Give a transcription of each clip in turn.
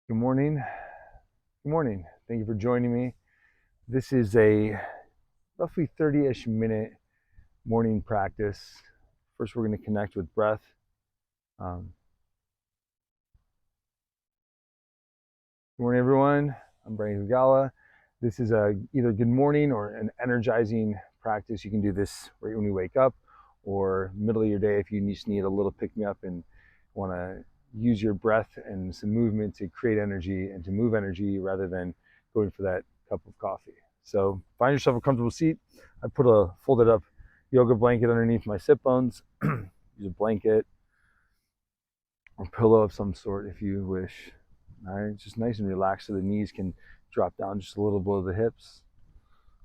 Good morning. Good morning. Thank you for joining me. This is a roughly 30-ish minute morning practice. First, we're going to connect with breath. Good morning, everyone. I'm Brandon Gugala. This is either good morning or an energizing practice. You can do this right when you wake up or middle of your day if you just need a little pick-me-up and want to use your breath and some movement to create energy and to move energy rather than going for that cup of coffee. So find yourself a comfortable seat. I put a folded up yoga blanket underneath my sit bones. Use a blanket or pillow of some sort if you wish. All right, just nice and relaxed so the knees can drop down just a little below the hips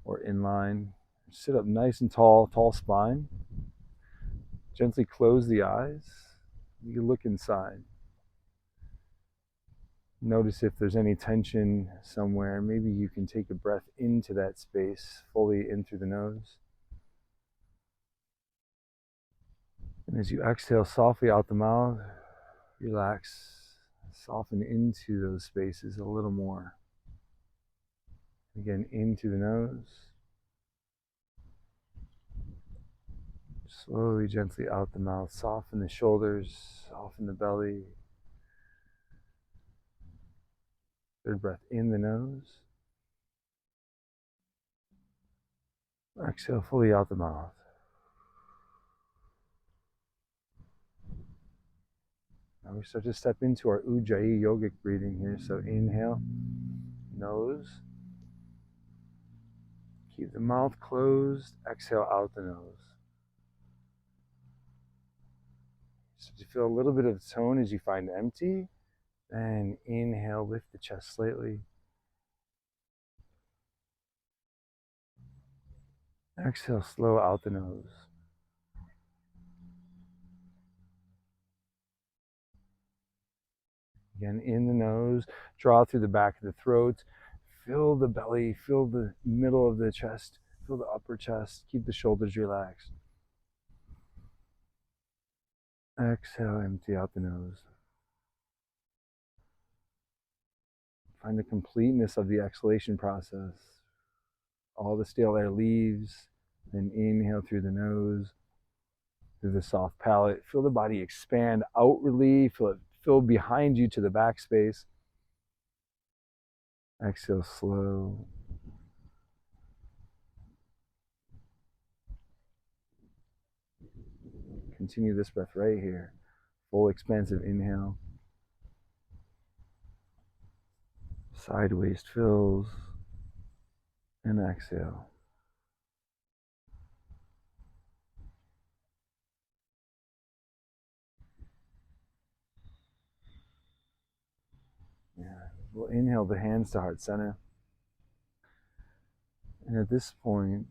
or in line. Sit up nice and tall, tall spine. Gently close the eyes. You look inside. Notice if there's any tension somewhere. Maybe you can take a breath into that space, fully in through the nose. And as you exhale softly out the mouth, relax, soften into those spaces a little more. Again, into the nose. Slowly, gently out the mouth. Soften the shoulders, soften the belly. Third breath in the nose. Exhale fully out the mouth. Now we start to step into our Ujjayi yogic breathing here. So inhale, nose. Keep the mouth closed. Exhale out the nose. Start to feel a little bit of tone as you find empty. Then inhale, lift the chest slightly. Exhale, slow out the nose. Again, in the nose, draw through the back of the throat. Fill the belly, fill the middle of the chest, fill the upper chest. Keep the shoulders relaxed. Exhale, empty out the nose. Find the completeness of the exhalation process. All the stale air leaves. Then inhale through the nose, through the soft palate. Feel the body expand outwardly. Feel it fill behind you to the back space. Exhale slow. Continue this breath right here. Full expansive inhale. Side waist fills. And exhale. Yeah. We'll inhale the hands to heart center. And at this point,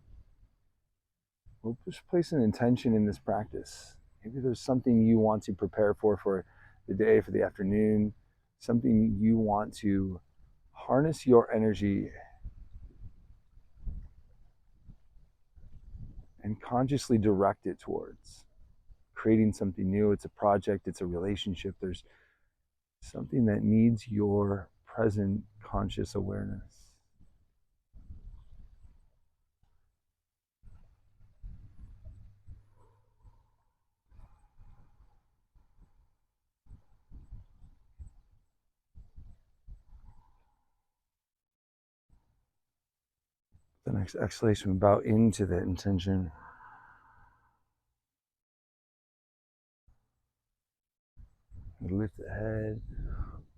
we'll just place an intention in this practice. Maybe there's something you want to prepare for the day, for the afternoon, something you want to harness your energy and consciously direct it towards creating something new. It's a project, it's a relationship. There's something that needs your present conscious awareness. The next exhalation, bow into that intention. Lift the head,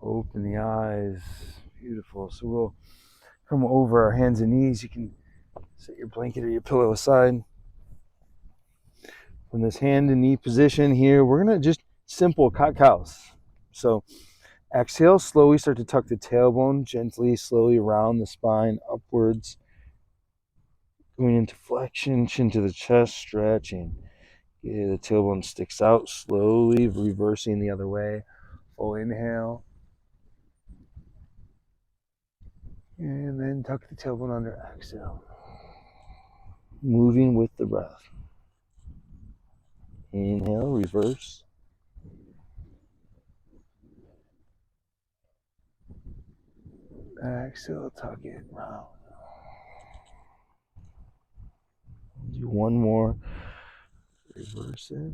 open the eyes. Beautiful. So we'll come over our hands and knees. You can set your blanket or your pillow aside. From this hand and knee position here, we're going to just simple cat-cows. So exhale, slowly start to tuck the tailbone gently, slowly around the spine, upwards. Going into flexion, chin to the chest, stretching. Yeah, the tailbone sticks out, slowly reversing the other way. Full inhale. And then tuck the tailbone under, exhale. Moving with the breath. Inhale, reverse. Exhale, tuck it, round. Do one more. Reverse it.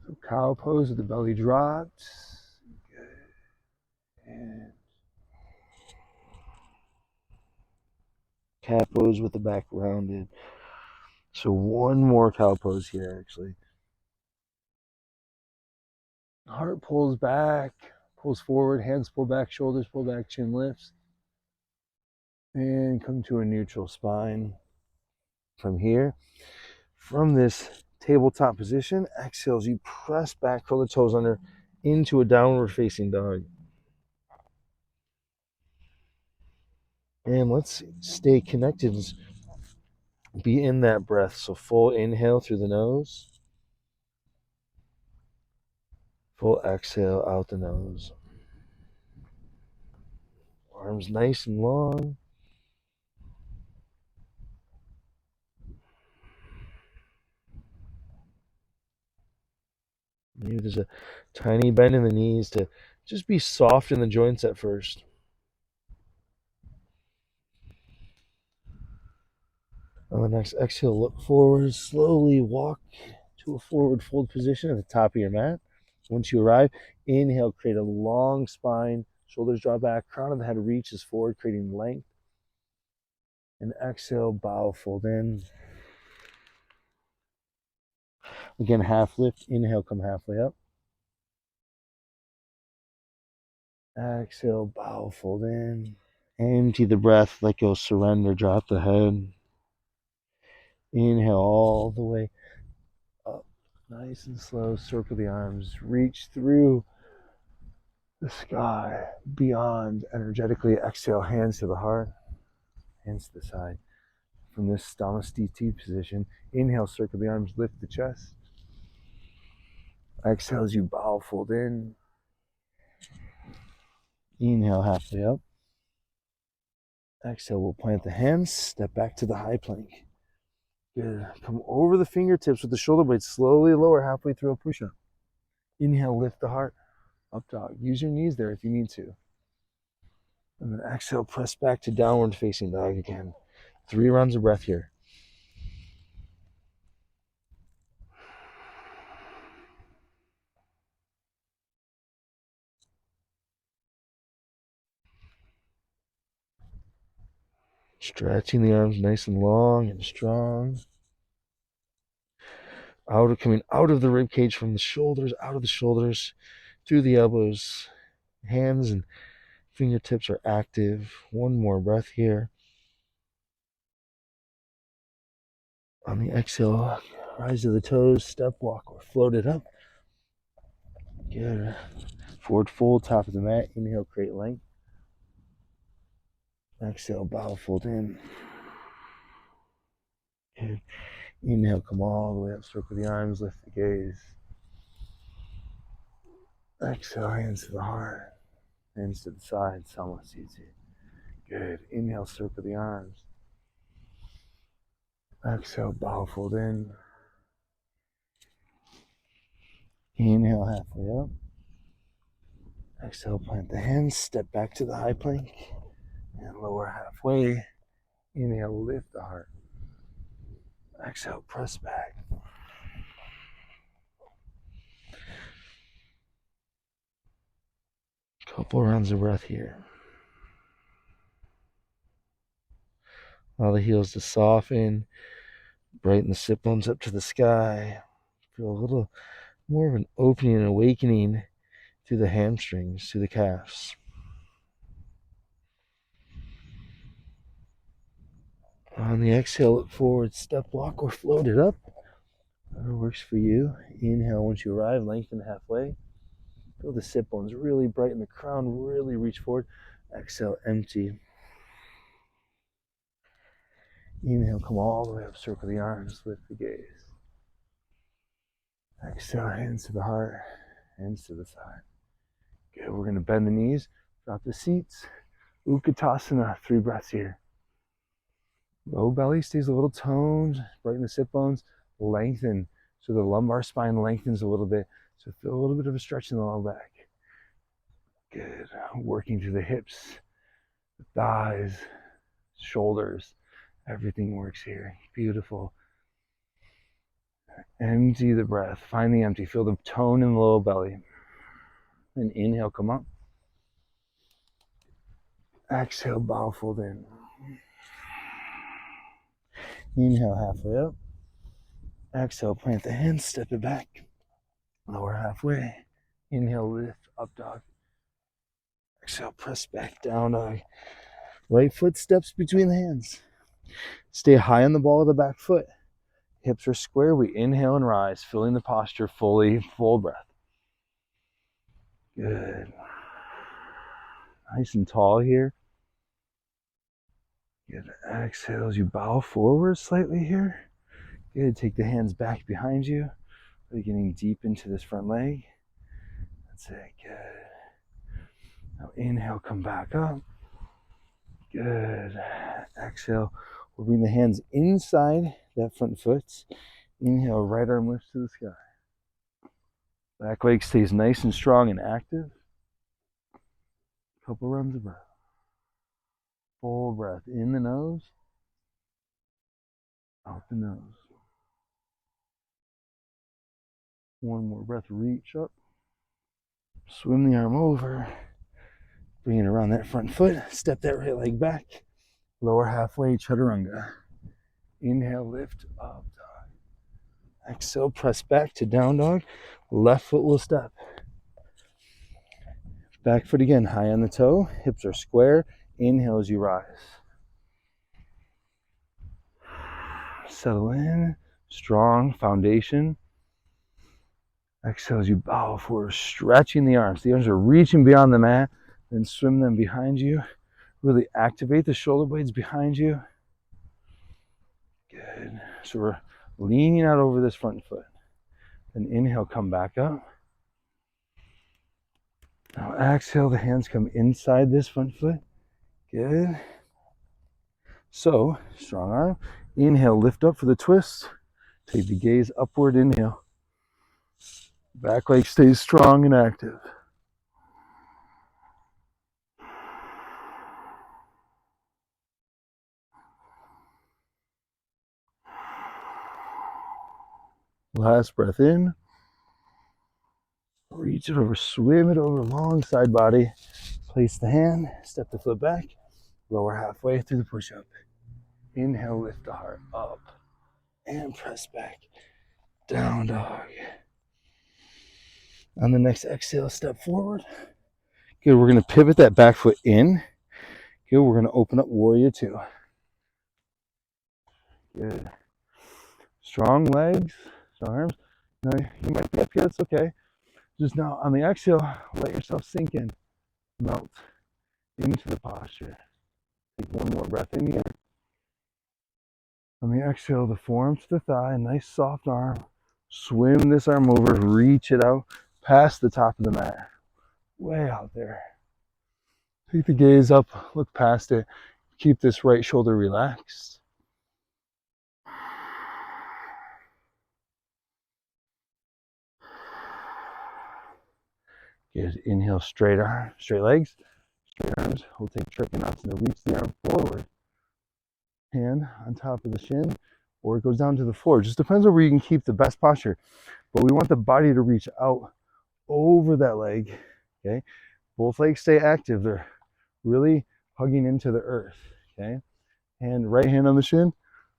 So cow pose with the belly dropped. Good. And cat pose with the back rounded. So one more cow pose here, actually. Heart pulls back, pulls forward, hands pull back, shoulders pull back, chin lifts. And come to a neutral spine. From here, from this tabletop position, exhales, you press back, curl the toes under into a downward facing dog. And let's stay connected. Be in that breath. So full inhale through the nose. Full exhale out the nose. Arms nice and long. Maybe there's a tiny bend in the knees to just be soft in the joints at first. On the next exhale, look forward. Slowly walk to a forward fold position at the top of your mat. Once you arrive, inhale, create a long spine. Shoulders draw back. Crown of the head reaches forward, creating length. And exhale, bow, fold in. Again, half lift. Inhale, come halfway up. Exhale, bow, fold in. Empty the breath, let go, surrender, drop the head. Inhale all the way up. Nice and slow, circle the arms, reach through the sky, beyond energetically. Exhale, hands to the heart, hands to the side. From this Namaste position, inhale, circle the arms, lift the chest. Exhale as you bow, fold in. Inhale, halfway up. Exhale, we'll plant the hands, step back to the high plank. Good. Come over the fingertips with the shoulder blades, slowly lower halfway through a push-up. Inhale, lift the heart, up dog. Use your knees there if you need to. And then exhale, press back to downward facing dog again. 3 rounds of breath here. Stretching the arms nice and long and strong. Coming out of the rib cage from the shoulders, out of the shoulders, through the elbows. Hands and fingertips are active. One more breath here. On the exhale, rise to the toes, step, walk, or float it up. Good. Forward fold, top of the mat. Inhale, create length. Exhale, bow, fold in. Good. Inhale, come all the way up, circle the arms, lift the gaze. Exhale, hands to the heart, hands to the side, Samasthiti. Good. Inhale, circle the arms. Exhale, bow, fold in. Inhale, halfway up. Exhale, plant the hands, step back to the high plank, and lower halfway. Inhale, lift the heart. Exhale, press back. Couple rounds of breath here. Allow the heels to soften, brighten the sit bones up to the sky. Feel a little more of an opening and awakening through the hamstrings, through the calves. On the exhale, look forward, step, walk, or float it up. Whatever works for you. Inhale once you arrive, lengthen halfway. Feel the sit bones really brighten the crown, really reach forward. Exhale, empty. Inhale, come all the way up, circle the arms, lift the gaze. Exhale, hands to the heart, hands to the side. Good, we're gonna bend the knees, drop the seats. Utkatasana, 3 breaths here. Low belly stays a little toned, brighten the sit bones, lengthen. So the lumbar spine lengthens a little bit. So feel a little bit of a stretch in the low back. Good. Working through the hips, the thighs, shoulders. Everything works here. Beautiful. Empty the breath. Find the empty. Feel the tone in the lower belly. And inhale, come up. Exhale, bow, fold in. Inhale, halfway up. Exhale, plant the hands, step it back. Lower halfway. Inhale, lift, up dog. Exhale, press back, down dog. Right foot steps between the hands. Stay high on the ball of the back foot. Hips are square. We inhale and rise, filling the posture fully, full breath. Good. Nice and tall here. Good. Exhale as you bow forward slightly here. Good. Take the hands back behind you. Really getting deep into this front leg. That's it. Good. Now inhale, come back up. Good. Exhale. We'll bring the hands inside that front foot. Inhale, right arm lifts to the sky. Back leg stays nice and strong and active. Couple runs of breath. Full breath in the nose, out the nose. One more breath, reach up. Swim the arm over. Bring it around that front foot. Step that right leg back. Lower halfway, chaturanga. Inhale, lift up dog. Exhale, press back to down dog. Left foot will step. Back foot again, high on the toe. Hips are square. Inhale as you rise. Settle in. Strong foundation. Exhale as you bow forward, stretching the arms. The arms are reaching beyond the mat. Then swim them behind you. Really activate the shoulder blades behind you. Good. So we're leaning out over this front foot. Then inhale, come back up. Now exhale, the hands come inside this front foot. Good. So, strong arm. Inhale, lift up for the twist. Take the gaze upward, inhale. Back leg stays strong and active. Last breath in. Reach it over, swim it over, long side body. Place the hand, step the foot back, lower halfway through the push-up. Inhale, lift the heart up, and press back. Down dog. On the next exhale, step forward. Good, we're gonna pivot that back foot in. Good, we're gonna open up warrior two. Good. Strong legs, strong arms. Now, you might be up here, that's okay. Just now, on the exhale, let yourself sink in, melt into the posture. Take one more breath in here. On the exhale, the forearm to the thigh, nice soft arm. Swim this arm over, reach it out past the top of the mat. Way out there. Take the gaze up, look past it. Keep this right shoulder relaxed. Good. Inhale, straight arm, straight legs, straight arms. We'll take Trikonasana. Reach the arm forward. Hand on top of the shin, or it goes down to the floor. Just depends on where you can keep the best posture. But we want the body to reach out over that leg. Okay. Both legs stay active. They're really hugging into the earth. Okay. And right hand on the shin,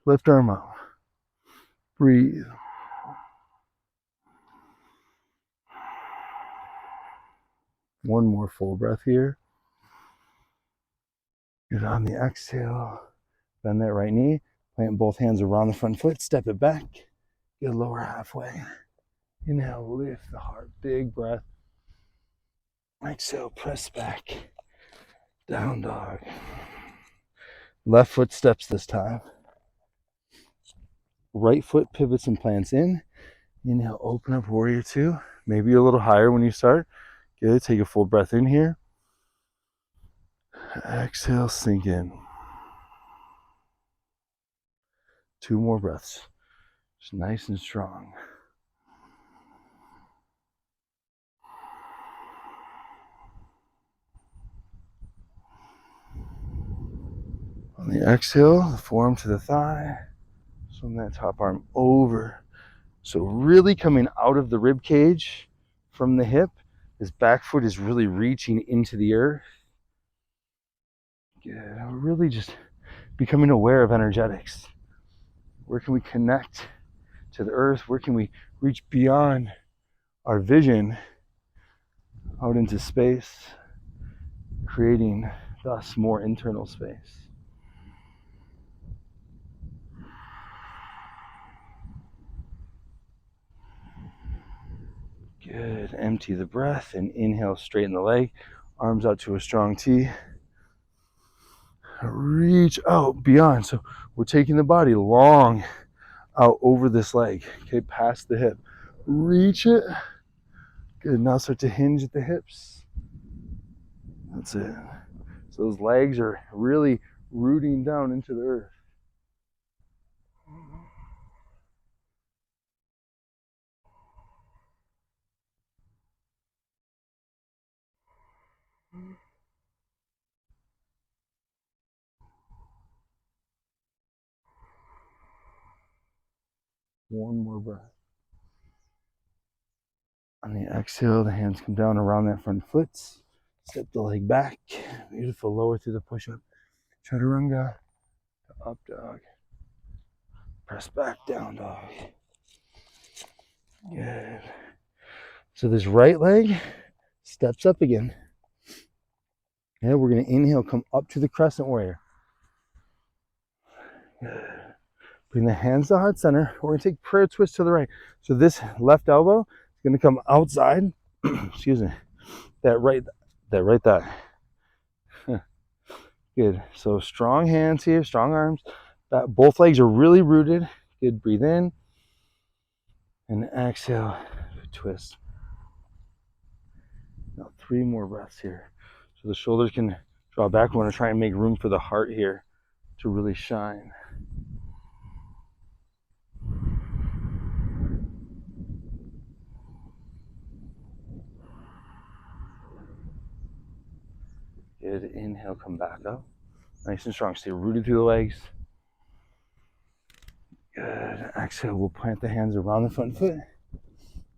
lift arm out. Breathe. One more full breath here. Good. On the exhale, bend that right knee, plant both hands around the front foot, step it back. Good. Lower halfway. Inhale, lift the heart. Big breath. Exhale, press back. Down dog. Left foot steps this time. Right foot pivots and plants in. Inhale, open up warrior two. Maybe a little higher when you start. Good. Take a full breath in here. Exhale, sink in. Two more breaths. Just nice and strong. On the exhale, the forearm to the thigh. Swing that top arm over. So really coming out of the rib cage from the hip. This back foot is really reaching into the earth. Good. Really just becoming aware of energetics. Where can we connect to the earth? Where can we reach beyond our vision out into space, creating thus more internal space? Good. Empty the breath and inhale, straighten the leg. Arms out to a strong T. Reach out beyond. So we're taking the body long out over this leg. Okay, past the hip. Reach it. Good. Now start to hinge at the hips. That's it. So those legs are really rooting down into the earth. One more breath. On the exhale, the hands come down around that front foot. Step the leg back. Beautiful. Lower through the push-up. Chaturanga. Up dog. Press back, down dog. Good. So this right leg steps up again. Yeah, we're going to inhale, come up to the crescent warrior. Good. Bring the hands to heart center. We're going to take prayer twist to the right. So this left elbow is going to come outside. Excuse me. That right thigh. Good. So strong hands here, strong arms. Both legs are really rooted. Good. Breathe in. And exhale. Twist. Now 3 more breaths here. So the shoulders can draw back. We want to try and make room for the heart here to really shine. Good. Inhale, come back up. Nice and strong. Stay rooted through the legs. Good. Exhale, we'll plant the hands around the front foot.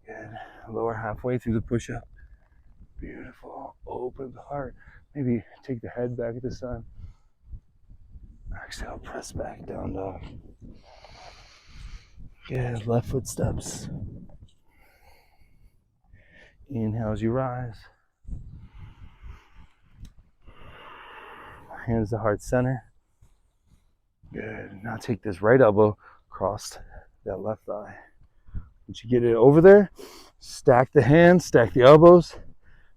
Good. Lower halfway through the push-up. Beautiful. Open the heart. Maybe take the head back at the sun. Exhale, press back, down dog. Good. Left foot steps. Inhale as you rise. Hands to heart center. Good. Now take this right elbow across that left thigh. Once you get it over there, stack the hands, stack the elbows,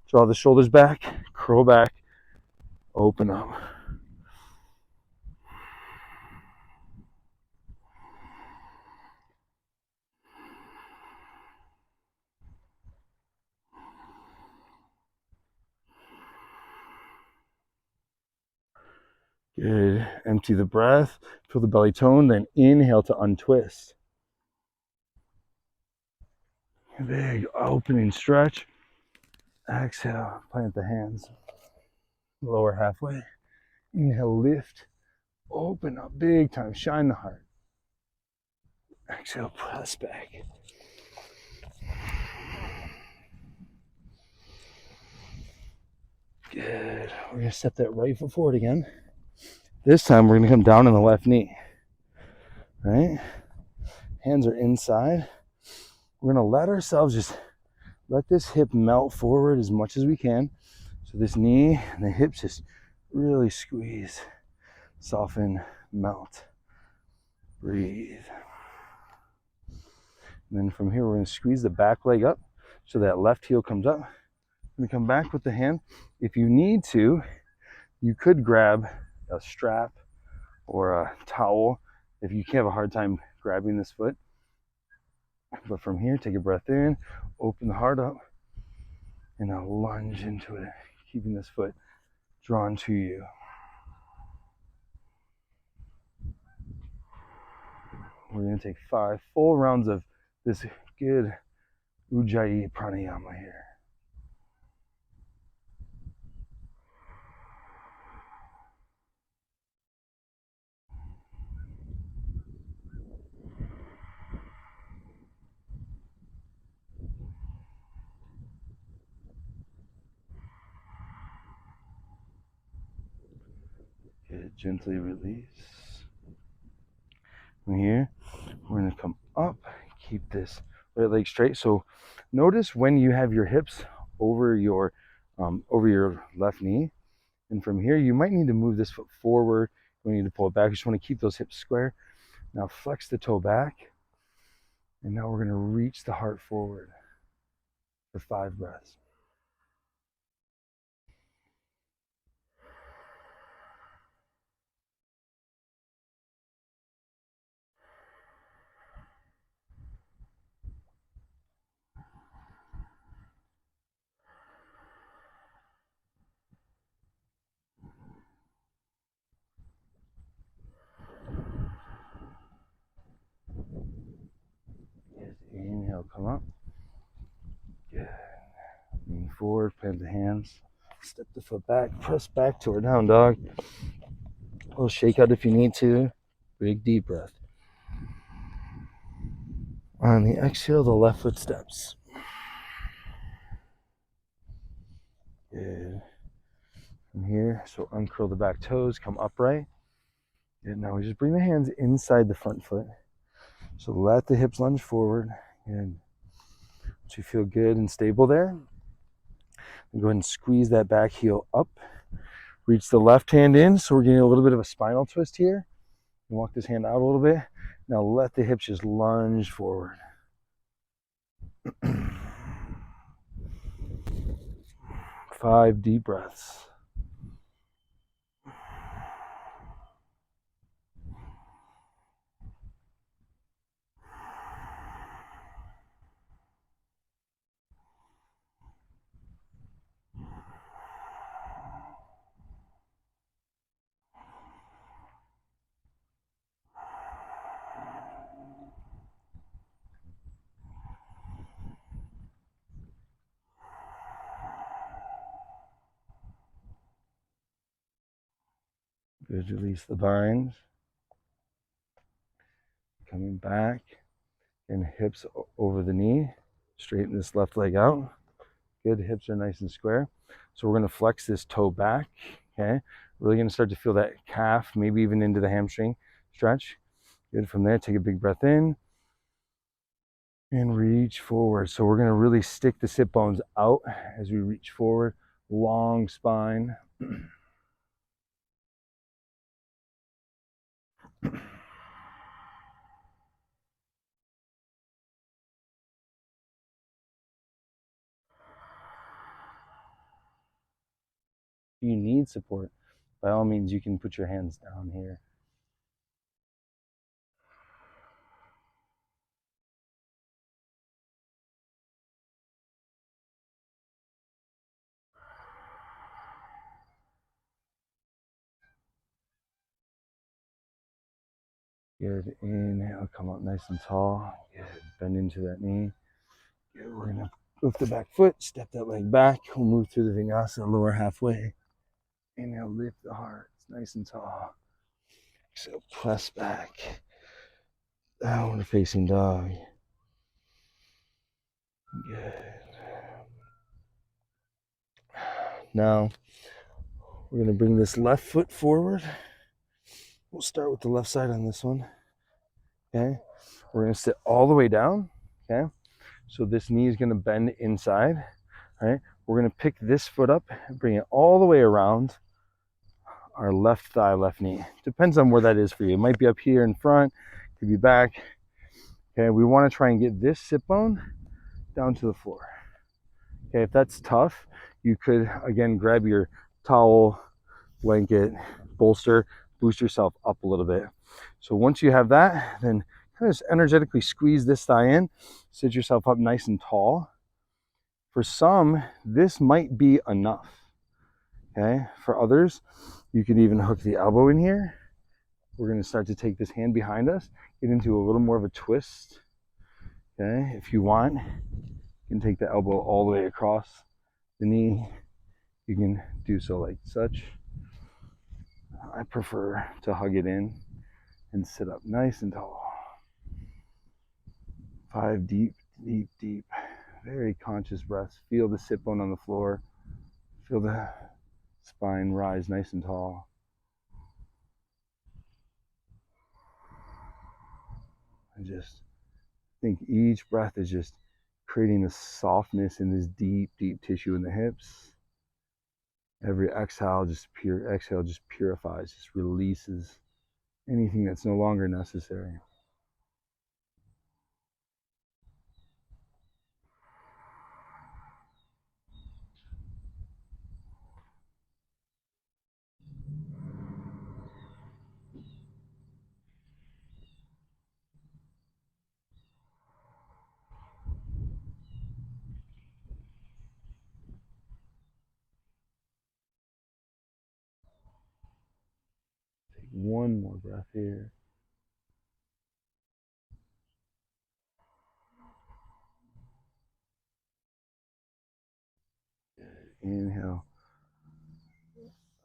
draw the shoulders back, curl back, open up. Good. Empty the breath, feel the belly tone, then inhale to untwist. Big opening stretch. Exhale, plant the hands. Lower halfway. Inhale, lift. Open up big time. Shine the heart. Exhale, press back. Good. We're going to step that right foot forward again. This time we're going to come down on the left knee. Right? Hands are inside. We're going to let ourselves just let this hip melt forward as much as we can. So this knee and the hips just really squeeze, soften, melt. Breathe. And then from here, we're going to squeeze the back leg up so that left heel comes up. We're going to come back with the hand. If you need to, you could grab a strap or a towel if you have a hard time grabbing this foot. But from here, take a breath in, open the heart up, and now lunge into it, keeping this foot drawn to you. We're going to take 5 full rounds of this good Ujjayi pranayama here. Gently release. From here, we're gonna come up, keep this right leg straight. So notice when you have your hips over your left knee, and from here you might need to move this foot forward. You need to pull it back. You just want to keep those hips square. Now flex the toe back, and now we're gonna reach the heart forward for 5 breaths. Yes, inhale, come up. Good. Lean forward, plant the hands. Step the foot back, press back toward down dog. A little shake out if you need to. Big deep breath. On the exhale, the left foot steps. Good. From here, so uncurl the back toes, come upright. Good. Now we just bring the hands inside the front foot. So let the hips lunge forward. Good. Once you feel good and stable there, go ahead and squeeze that back heel up. Reach the left hand in. So we're getting a little bit of a spinal twist here. Walk this hand out a little bit. Now let the hips just lunge forward. 5 deep breaths. Good, release the binds. Coming back, and hips over the knee. Straighten this left leg out. Good, hips are nice and square. So we're gonna flex this toe back, okay? Really gonna start to feel that calf, maybe even into the hamstring stretch. Good, from there, take a big breath in and reach forward. So we're gonna really stick the sit bones out as we reach forward. Long spine. If you need support, by all means, you can put your hands down here. Good, inhale, come up nice and tall. Good, bend into that knee. Good, we're gonna lift the back foot, step that leg back. We'll move through the vinyasa, lower halfway. Inhale, lift the heart, it's nice and tall. Exhale, press back. Downward facing dog. Good. Now, we're gonna bring this left foot forward. We'll start with the left side on this one. Okay, we're gonna sit all the way down. Okay, so this knee is gonna bend inside. All right, we're gonna pick this foot up and bring it all the way around our left thigh, left knee. Depends on where that is for you. It might be up here in front, could be back. Okay, we want to try and get this sit bone down to the floor. Okay, if that's tough, you could again grab your towel, blanket, bolster, boost yourself up a little bit. So once you have that, then kind of just energetically squeeze this thigh in, sit yourself up nice and tall. For some, this might be enough. Okay, for others, you could even hook the elbow in here. We're going to start to take this hand behind us, get into a little more of a twist. Okay, if you want, you can take the elbow all the way across the knee. You can do so like such. I prefer to hug it in and sit up nice and tall. 5 deep, deep, deep, very conscious breaths. Feel the sit bone on the floor. Feel the spine rise nice and tall. And just think each breath is just creating a softness in this deep, deep tissue in the hips. Every exhale just purifies, just releases anything that's no longer necessary. Take one more breath here. Inhale,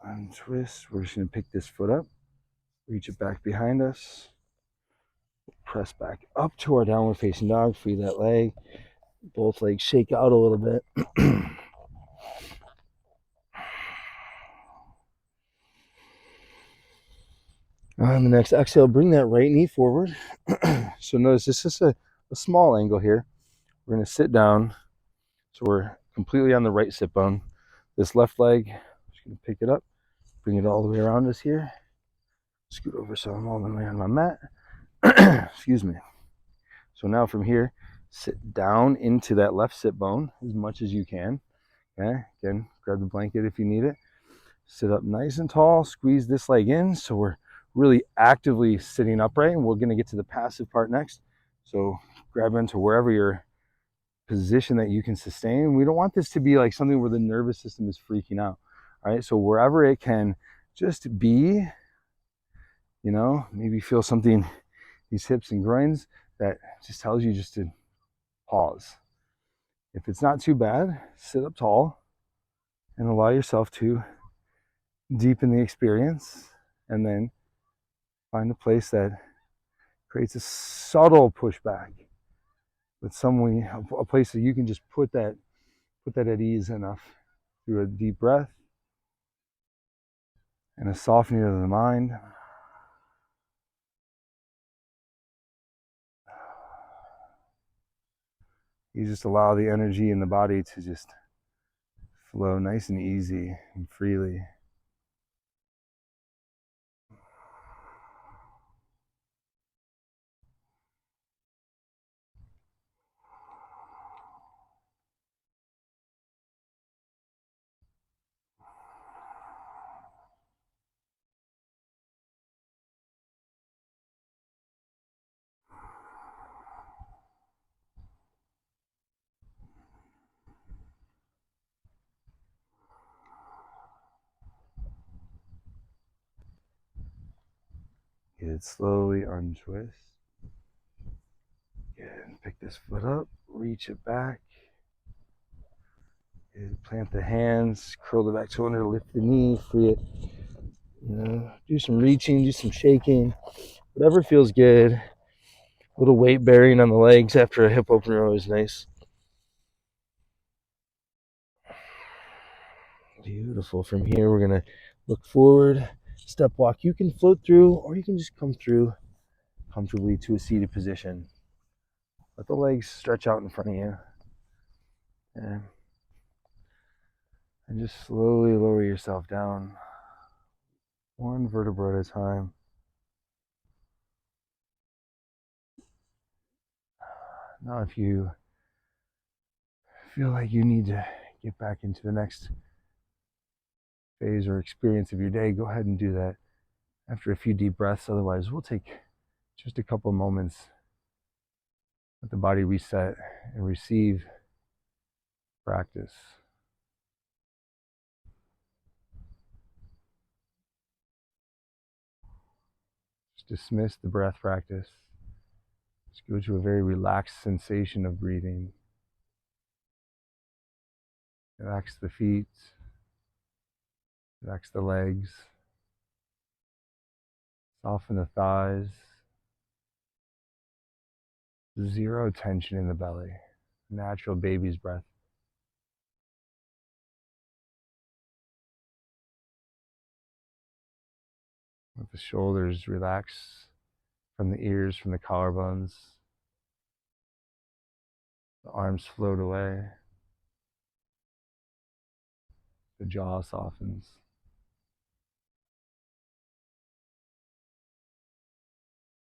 untwist. We're just going to pick this foot up, reach it back behind us, press back up to our downward facing dog, free that leg, both legs shake out a little bit. On the next exhale, bring that right knee forward. So notice this is a small angle here. We're going to sit down, so we're completely on the right sit bone. This left leg, just going to pick it up, bring it all the way around us here. Scoot over so I'm all the way on my mat. Excuse me. So now from here, sit down into that left sit bone as much as you can. Okay, again, grab the blanket if you need it. Sit up nice and tall, squeeze this leg in so we're really actively sitting upright, and we're going to get to the passive part next. So grab into wherever your position that you can sustain. We don't want this to be like something where the nervous system is freaking out. All right, so wherever it can just be, maybe feel something, these hips and groins, that just tells you just to pause. If it's not too bad, sit up tall and allow yourself to deepen the experience, and then find a place that creates a subtle pushback, but a place that you can just put that at ease enough through a deep breath and a softening of the mind. You just allow the energy in the body to just flow nice and easy and freely. Good, slowly untwist. Good, pick this foot up, reach it back. Good, plant the hands, curl the back shoulder, lift the knee, free it. Do some reaching, do some shaking, whatever feels good. A little weight bearing on the legs after a hip opener always nice. Beautiful. From here, we're going to look forward, step walk. You can float through, or you can just come through comfortably to a seated position. Let the legs stretch out in front of you. And just slowly lower yourself down, one vertebra at a time. Now, if you feel like you need to get back into the next phase or experience of your day, go ahead and do that after a few deep breaths. Otherwise, we'll take just a couple moments, let the body reset and receive practice. Just dismiss the breath practice. Just go to a very relaxed sensation of breathing. Relax the feet, relax the legs, soften the thighs. Zero tension in the belly. Natural baby's breath. Let the shoulders relax from the ears, from the collarbones. The arms float away. The jaw softens.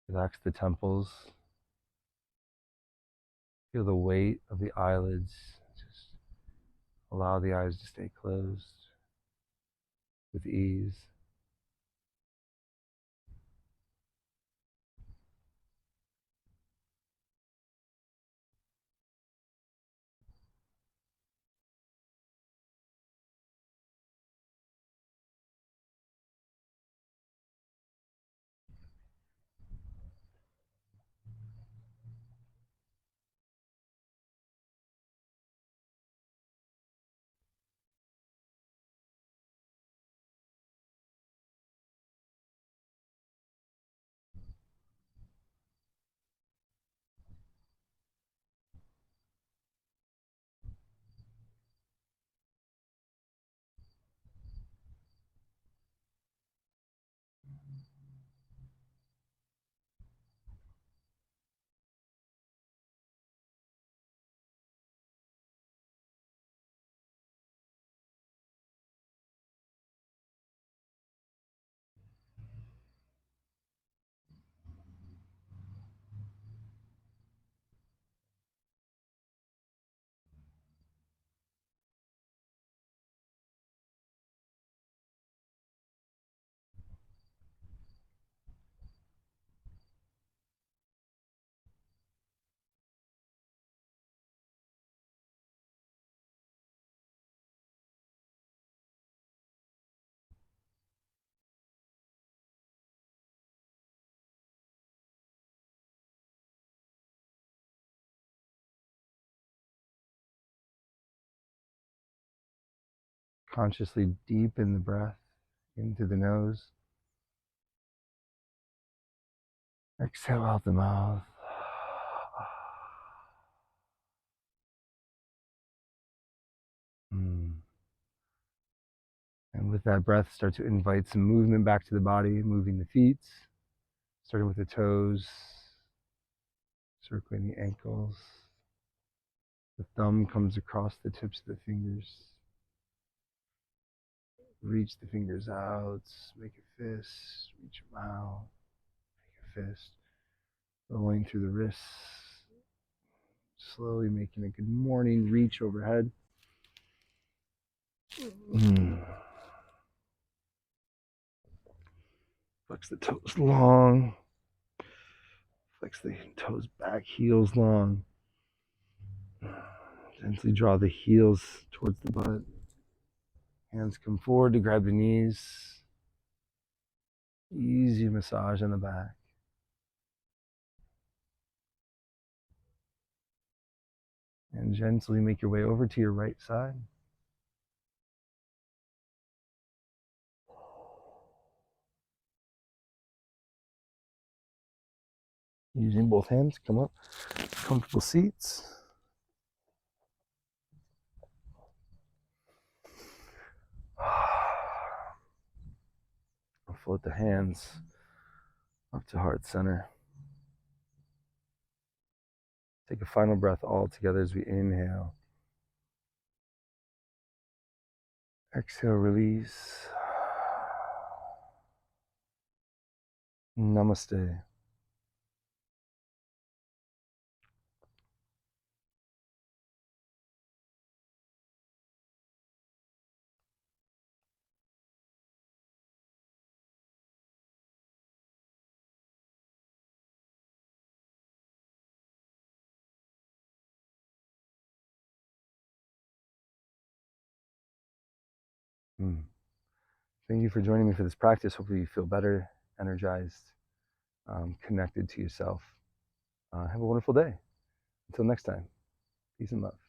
Relax the temples. Feel the weight of the eyelids. Just allow the eyes to stay closed with ease. Consciously deepen the breath into the nose. Exhale out the mouth. And with that breath, start to invite some movement back to the body, moving the feet, starting with the toes, circling the ankles. The thumb comes across the tips of the fingers. Reach the fingers out, make a fist, reach them out, make a fist. Rolling through the wrists, slowly making a good morning reach overhead. Flex the toes long. Flex the toes back, heels long. Gently draw the heels towards the butt. Hands come forward to grab the knees. Easy massage on the back. And gently make your way over to your right side. Using both hands, come up. Comfortable seats. I'll float the hands up to heart center. Take a final breath all together as we inhale. Exhale, release. Namaste. Thank you for joining me for this practice. Hopefully you feel better, energized, connected to yourself. Have a wonderful day. Until next time, peace and love.